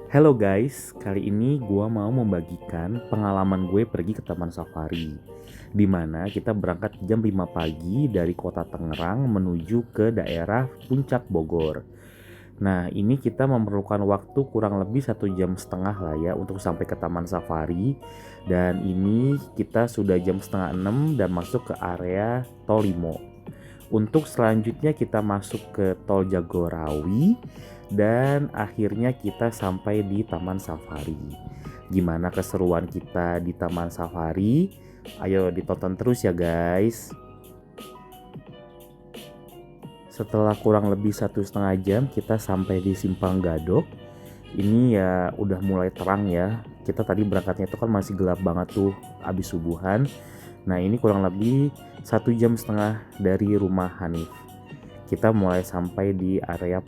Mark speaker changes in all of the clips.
Speaker 1: Hello guys, kali ini gue mau membagikan pengalaman gue pergi ke Taman Safari, di mana kita berangkat jam 5 pagi dari kota Tangerang menuju ke daerah Puncak Bogor. Nah, ini kita memerlukan waktu kurang lebih 1,5 jam lah ya untuk sampai ke Taman Safari. Dan ini kita sudah jam setengah 6 dan masuk ke area Tol Limo. Untuk selanjutnya kita masuk ke Tol Jagorawi dan akhirnya kita sampai di Taman Safari. Gimana keseruan kita di Taman Safari? Ayo ditonton terus ya guys. Setelah kurang lebih 1,5 jam kita sampai di Simpang Gadok. Ini ya udah mulai terang ya. Kita tadi berangkatnya itu kan masih gelap banget tuh abis subuhan. Nah ini kurang lebih 1,5 jam dari rumah Hanif. Kita mulai sampai di area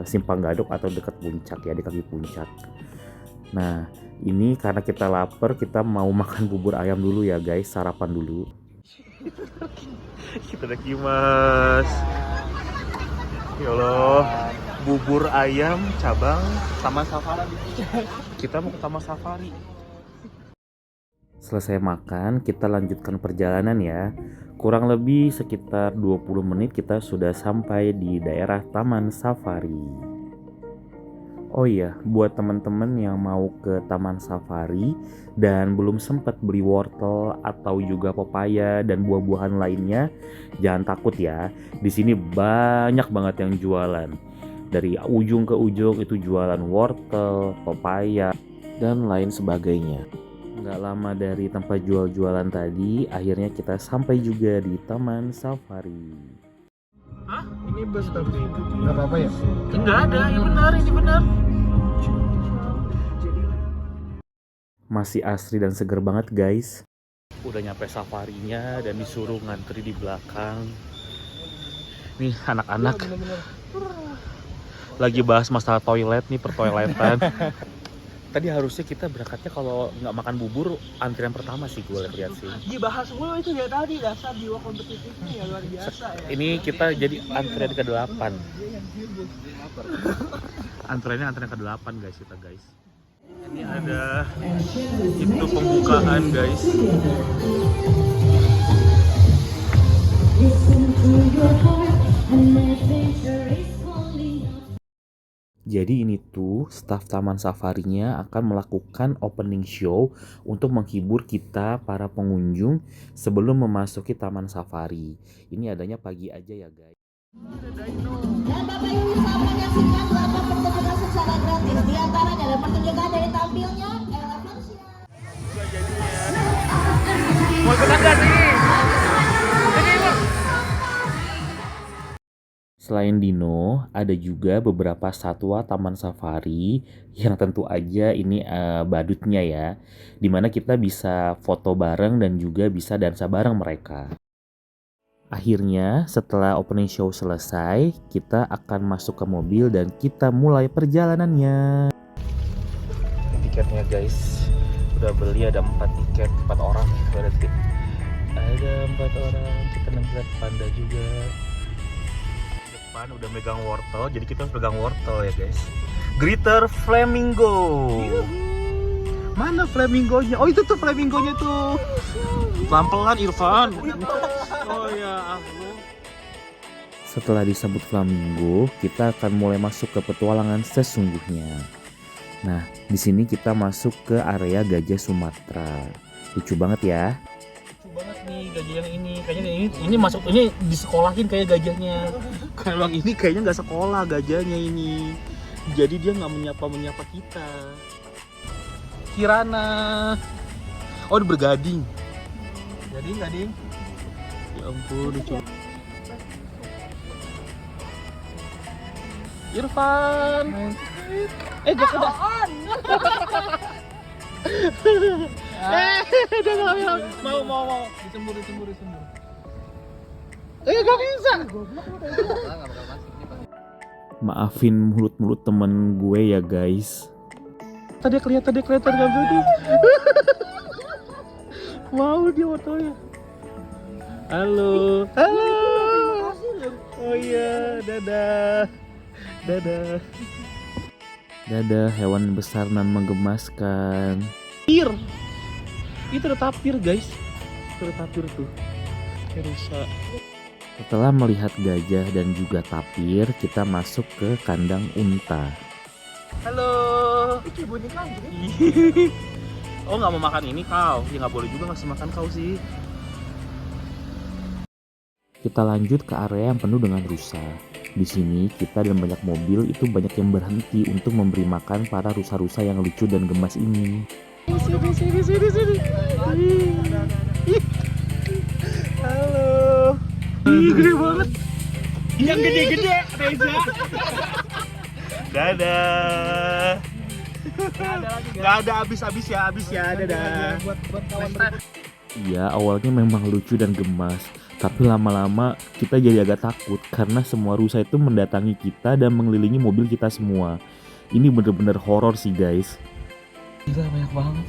Speaker 1: Simpang Gadok atau dekat puncak ya, di kaki puncak. Nah ini karena kita lapar, kita mau makan bubur ayam dulu ya guys, sarapan dulu. Kita mas. Ya Allah, bubur ayam cabang Taman Safari. Kita mau ke Taman Safari. Selesai makan, kita lanjutkan perjalanan ya. Kurang lebih sekitar 20 menit kita sudah sampai di daerah Taman Safari. Oh iya, buat teman-teman yang mau ke Taman Safari dan belum sempat beli wortel atau juga pepaya dan buah-buahan lainnya, jangan takut ya. Di sini banyak banget yang jualan. Dari ujung ke ujung itu jualan wortel, pepaya, dan lain sebagainya. Nggak lama dari tempat jual-jualan tadi, akhirnya kita sampai juga di Taman Safari.
Speaker 2: Hah? Ini bus tapi nggak apa-apa ya?
Speaker 3: Enggak ada, ini benar, ini benar.
Speaker 1: Masih asri dan seger banget guys. Udah nyampe safarinya dan disuruh ngantri di belakang. Nih anak-anak lagi bahas masalah toilet nih, pertoiletan. Tadi harusnya kita berangkatnya kalau nggak makan bubur antrian pertama sih gue lihat sih.
Speaker 3: Dibahas mulu itu ya tadi, dasar jiwa kompetitifnya ya luar biasa ya.
Speaker 1: Ini kita jadi antrian ke-8. Antriannya ke-8 guys kita guys. Ini ada itu pembukaan guys. Jadi ini tuh staf Taman Safarinya akan melakukan opening show untuk menghibur kita para pengunjung sebelum memasuki Taman Safari. Ini adanya pagi aja ya guys.
Speaker 4: Dan Bapak Ibu bisa menyaksikan 8 pertunjukan secara gratis. Di antaranya ada pertunjukan dari tampilnya Ella Versia.
Speaker 1: Mau ikutan gak sih? Selain dino, ada juga beberapa satwa Taman Safari yang tentu aja ini badutnya ya. Dimana kita bisa foto bareng dan juga bisa dansa bareng mereka. Akhirnya setelah opening show selesai, kita akan masuk ke mobil dan kita mulai perjalanannya. Tiketnya guys, udah beli ada 4 tiket, 4 orang berarti. Ada 4 orang, kita lihat panda juga. Depan udah megang wortel, jadi kita harus pegang wortel ya guys. Glitter flamingo. Mana flamingonya? Oh itu tuh flamingonya tuh. Pelan-pelan Irfan. Oh ya aku. Setelah disebut flamingo, kita akan mulai masuk ke petualangan sesungguhnya. Nah, di sini kita masuk ke area gajah Sumatera. Lucu banget ya.
Speaker 3: Lucu banget nih gajah yang ini. Kayaknya ini masuk ini disekolahin kayak gajahnya.
Speaker 1: Kalau yang ini kayaknya nggak sekolah gajahnya ini. Jadi dia nggak menyapa kita. Kirana. Oh, dia bergading.
Speaker 3: Gading.
Speaker 1: Ya ampun, lucu. Irfan. Gak udah. Udah mau.
Speaker 3: Disembur.
Speaker 1: Gak bisa. Maafin mulut temen gue ya guys. Tadi kelihatan gak berarti. Wow dia fotonya. Halo. Oh iya, dadah. Dadah hewan besar nan menggemaskan.
Speaker 3: Tapir. Itu ada tapir guys. Itu ada tapir tuh. Kayak rusa.
Speaker 1: Setelah melihat gajah dan juga tapir, kita masuk ke kandang unta.
Speaker 3: Halo.
Speaker 2: Iki boneka gitu.
Speaker 3: Oh nggak mau makan ini kau? Ya nggak boleh juga ngasih makan kau sih.
Speaker 1: Kita lanjut ke area yang penuh dengan rusa. Di sini kita dan banyak mobil itu banyak yang berhenti untuk memberi makan para rusa-rusa yang lucu dan gemas ini.
Speaker 3: Sini. Halo. Ih, gede banget. Yang gede-gede, Reza. Dadah. Gak ada habis ya. Dadah.
Speaker 2: Buat kawan.
Speaker 1: Iya, awalnya memang lucu dan gemas, tapi lama-lama kita jadi agak takut karena semua rusa itu mendatangi kita dan mengelilingi mobil kita semua. Ini bener-bener horor sih guys.
Speaker 3: Gila banyak banget.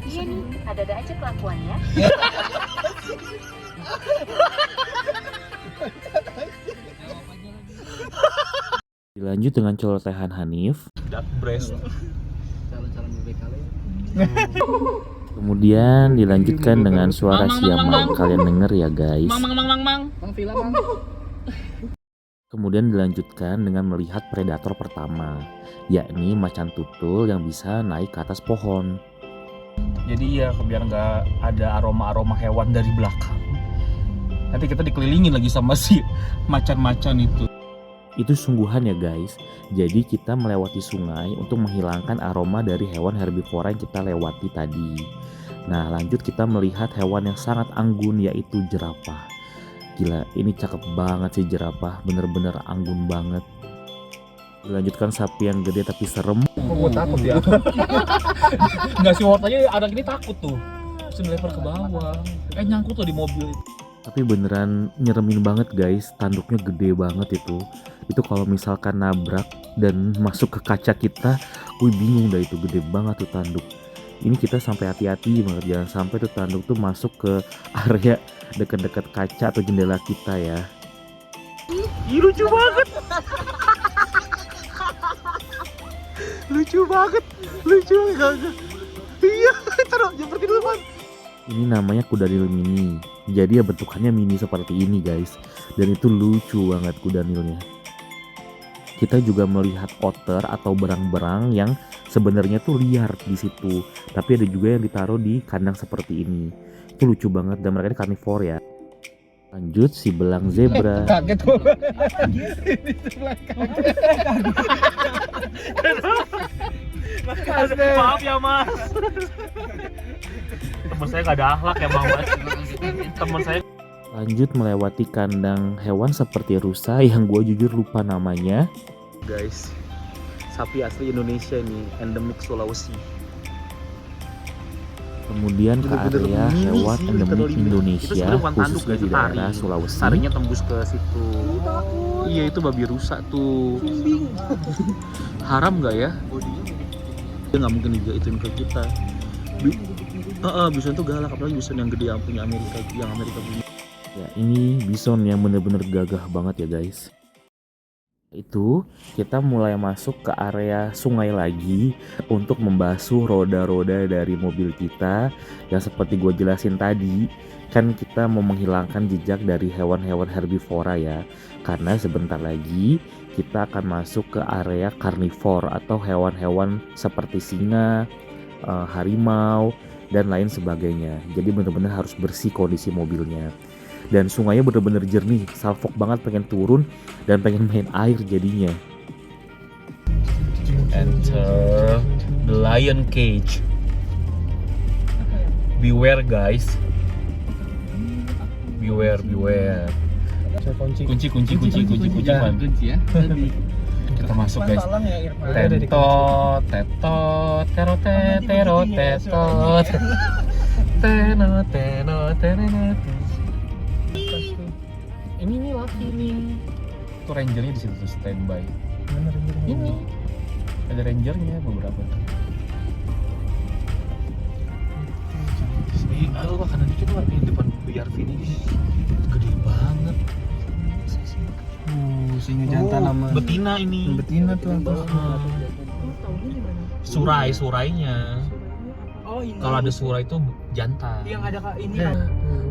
Speaker 5: Iya nih, ada-ada aja kelakuannya.
Speaker 1: Dilanjut dengan colotehan Hanif.
Speaker 3: Duck breast.
Speaker 2: Calon-calon bebek kalian.
Speaker 1: Kemudian dilanjutkan dengan suara siamang. Kalian denger ya guys.
Speaker 3: Mang.
Speaker 2: Bang Vila bang.
Speaker 1: Kemudian dilanjutkan dengan melihat predator pertama, yakni macan tutul yang bisa naik ke atas pohon.
Speaker 3: Jadi ya biar nggak ada aroma hewan dari belakang. Nanti kita dikelilingin lagi sama si macan-macan itu.
Speaker 1: Itu sungguhan ya guys. Jadi kita melewati sungai untuk menghilangkan aroma dari hewan herbivora yang kita lewati tadi. Nah lanjut kita melihat hewan yang sangat anggun, yaitu jerapah. Gila, ini cakep banget sih jerapah, bener-bener anggun banget. Dilanjutkan sapi yang gede tapi serem.
Speaker 2: Gue takut ya.
Speaker 3: Nggak sih, aja anak ini takut tuh. Terus ngelempar ke bawah. Nyangkut tuh di mobil itu.
Speaker 1: Tapi beneran nyeremin banget guys, tanduknya gede banget itu. Itu kalau misalkan nabrak dan masuk ke kaca kita, bingung dah, itu gede banget tuh tanduk. Ini kita sampai hati-hati banget, jangan sampai tuh tanduk tuh masuk ke area dekat-dekat kaca atau jendela kita ya.
Speaker 3: Ih, lucu banget. Lucu enggak. Iya, taruh jangan pergi dulu, Bang.
Speaker 1: Ini namanya kudanil mini. Jadi ya bentukannya mini seperti ini guys. Dan itu lucu banget kudanilnya. Kita juga melihat otter atau berang-berang yang sebenarnya tuh liar di situ. Tapi ada juga yang ditaruh di kandang seperti ini. Itu lucu banget dan mereka ini karnivor ya. Lanjut si belang zebra.
Speaker 2: Kaget gue. Ini sebelah kaget.
Speaker 3: Maaf ya, Mas. Temen saya nggak ada akhlak ya, Bang Mas. Temen saya.
Speaker 1: Lanjut melewati kandang hewan seperti rusa yang gue jujur lupa namanya.
Speaker 3: Guys, sapi asli Indonesia ini, endemik Sulawesi.
Speaker 1: Kemudian ke
Speaker 3: Bener-bener
Speaker 1: area
Speaker 3: mini
Speaker 1: hewan
Speaker 3: sih,
Speaker 1: endemik
Speaker 3: literally mini. Itu
Speaker 1: Indonesia,
Speaker 3: sebenarnya bukan tanduk,
Speaker 1: khususnya
Speaker 3: guys,
Speaker 1: di
Speaker 3: itu
Speaker 1: daerah
Speaker 3: taring.
Speaker 1: Sulawesi.
Speaker 3: Taringnya tembus ke situ. Iya, itu babi rusa tuh. Haram nggak ya? Dia nggak mungkin digituin ke kita. Bison tuh galak, apalagi bison yang gede yang punya Amerika punya.
Speaker 1: Ya, ini bison yang bener-bener gagah banget ya guys. Itu kita mulai masuk ke area sungai lagi untuk membasuh roda-roda dari mobil kita yang seperti gue jelasin tadi. Kan kita mau menghilangkan jejak dari hewan-hewan herbivora ya, karena sebentar lagi kita akan masuk ke area karnivor atau hewan-hewan seperti singa, harimau dan lain sebagainya. Jadi benar-benar harus bersih kondisi mobilnya. Dan sungainya bener-bener jernih, salfok banget, pengen turun dan pengen main air jadinya.
Speaker 3: Enter the lion cage. Beware guys. Beware.
Speaker 2: Kunci.
Speaker 3: Kunci man.
Speaker 2: Kunci ya.
Speaker 3: Kita masuk guys.
Speaker 2: Tolong ya Irfan.
Speaker 3: Tetot, terot. Tenot. Ini laki nih. Tuh rangernya di situ tuh standby. Ini ada rangernya beberapa. Aduh, kanan dikit tuh di depan BRV ini gede banget.
Speaker 2: Singa jantan sama
Speaker 3: betina ini.
Speaker 2: betina tuh.
Speaker 3: surainya.
Speaker 2: Oh ini.
Speaker 3: Kalau ada surai itu jantan.
Speaker 2: Yang ada ini.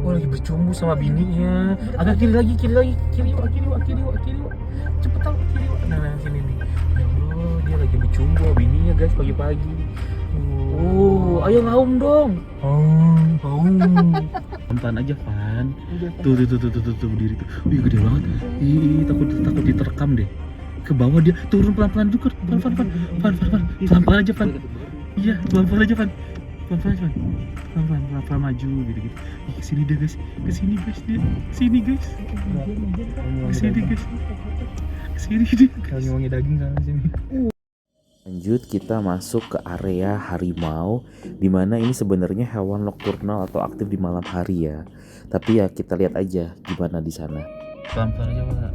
Speaker 3: Oh lagi bercumbu sama bininya. Agak kiri lagi. Kiri wak. Cepet tau kiri wak. Nah sini nih. Oh dia lagi bercumbu sama bininya guys pagi-pagi. Oh ayo ngaum dong. Pelan aja Van. Tuh berdiri tuh. Wih gede banget. Ih takut diterkam deh. Ke bawah dia turun pelan-pelan juga. Van. Pelan-pelan aja Van. Iya pelan-pelan aja Van. Pelan-pelan maju gitu. Ih, kesini deh guys. Kesini guys. Kesini deh.
Speaker 2: Lagi wangi daging sana sini.
Speaker 1: Lanjut kita masuk ke area harimau, dimana ini sebenarnya hewan nokturnal atau aktif di malam hari ya. Tapi ya kita lihat aja gimana di sana.
Speaker 3: Pelan-pelan aja Pak.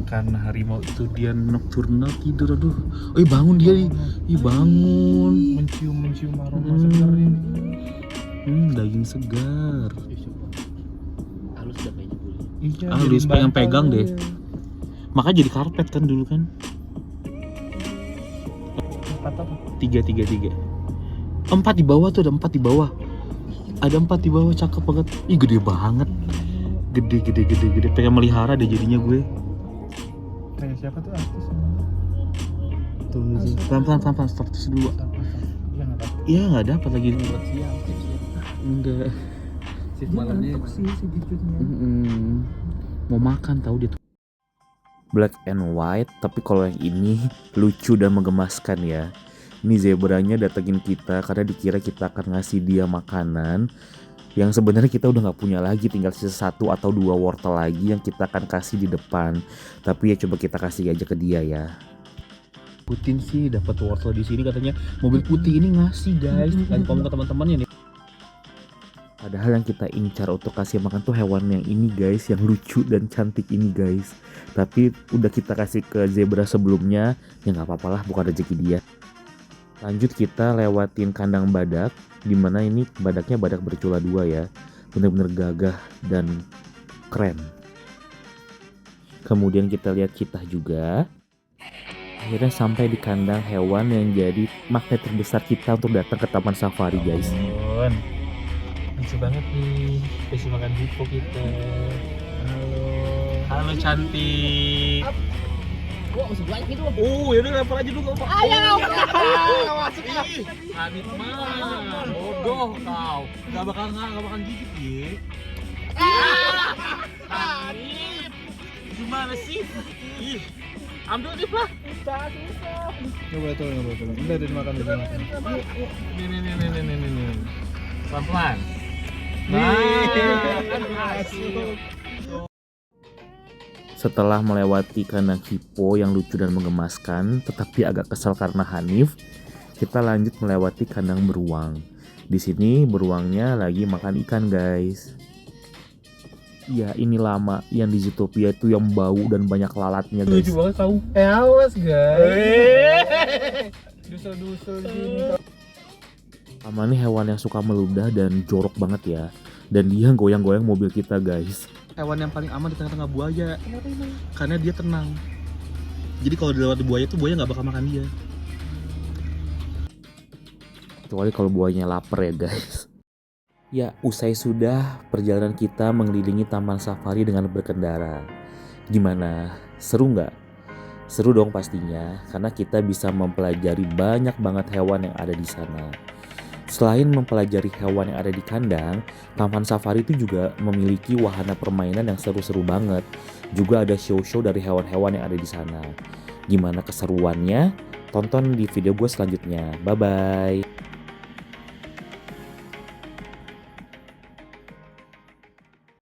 Speaker 3: Karena harimau itu dia nokturnal tidur. Aduh. Bangun dia nih. Bangun.
Speaker 2: Mencium aroma segar ini.
Speaker 3: Daging segar.
Speaker 1: Halus dah kayaknya boleh.
Speaker 2: Iya.
Speaker 3: Halus, pegang deh. Makanya jadi karpet kan dulu kan. 3 4 di bawah tuh, ada 4 di bawah. Ada 4 di bawah, cakep banget. Ih gede banget. Gede. Pengen melihara deh jadinya gue.
Speaker 2: Kayak siapa tuh artis?
Speaker 3: Tuh, pelan-pelan status dulu. Iya nggak dapat lagi. Enggak.
Speaker 2: Shift malamnya sih sedikitnya.
Speaker 3: Mau makan tahu dia tuh.
Speaker 1: Black and white, tapi kalau yang ini lucu dan menggemaskan ya. Ini zebranya datengin kita karena dikira kita akan ngasih dia makanan yang sebenarnya kita udah nggak punya lagi, tinggal sisa 1 atau 2 wortel lagi yang kita akan kasih di depan. Tapi ya coba kita kasih aja ke dia ya.
Speaker 3: Putin sih dapat wortel di sini katanya mobil putih ini ngasih guys. Lagi ngomong ke teman-temannya nih.
Speaker 1: Padahal yang kita incar untuk kasih makan tuh hewan yang ini guys, yang lucu dan cantik ini guys. Tapi udah kita kasih ke zebra sebelumnya, ya nggak apa-apa lah, bukan rezeki dia. Lanjut kita lewatin kandang badak, dimana ini badaknya badak bercula 2 ya, bener-bener gagah dan keren. Kemudian kita lihat citah juga. Akhirnya sampai di kandang hewan yang jadi magnet terbesar kita untuk datang ke taman safari guys.
Speaker 3: Lucu banget nih, kasih makan hippo kita. Halo cantik.
Speaker 4: Gua masih banyak gitu.
Speaker 3: Yaudah lempar aja dulu.
Speaker 4: Ayo.
Speaker 3: Masuk lah. Hanif mah bodoh kau. Gak bakal gigit ya. Hanif, gimana sih? Ih, ambil Hanif lah.
Speaker 2: Coba tolong. Udah dimakan.
Speaker 3: Nih. Pelan-pelan.
Speaker 1: Setelah melewati kandang hippo yang lucu dan menggemaskan, tetapi agak kesal karena Hanif, kita lanjut melewati kandang beruang. Di sini beruangnya lagi makan ikan, guys. Ya, ini lama yang di Zootopia itu yang bau dan banyak lalatnya, guys.
Speaker 3: Lucu banget tahu.
Speaker 2: Awas guys. Dusel gini.
Speaker 1: Sama nih hewan yang suka meludah dan jorok banget ya. Dan dia goyang-goyang mobil kita, guys.
Speaker 3: Hewan yang paling aman di tengah-tengah buaya. Karena dia tenang. Jadi kalau dilewati buaya tuh buaya nggak bakal makan dia.
Speaker 1: Kecuali kalau buahnya lapar ya, guys. Ya, usai sudah perjalanan kita mengelilingi taman safari dengan berkendara. Gimana? Seru nggak? Seru dong pastinya, karena kita bisa mempelajari banyak banget hewan yang ada di sana. Selain mempelajari hewan yang ada di kandang, taman safari itu juga memiliki wahana permainan yang seru-seru banget. Juga ada show-show dari hewan-hewan yang ada di sana. Gimana keseruannya? Tonton di video gue selanjutnya. Bye-bye.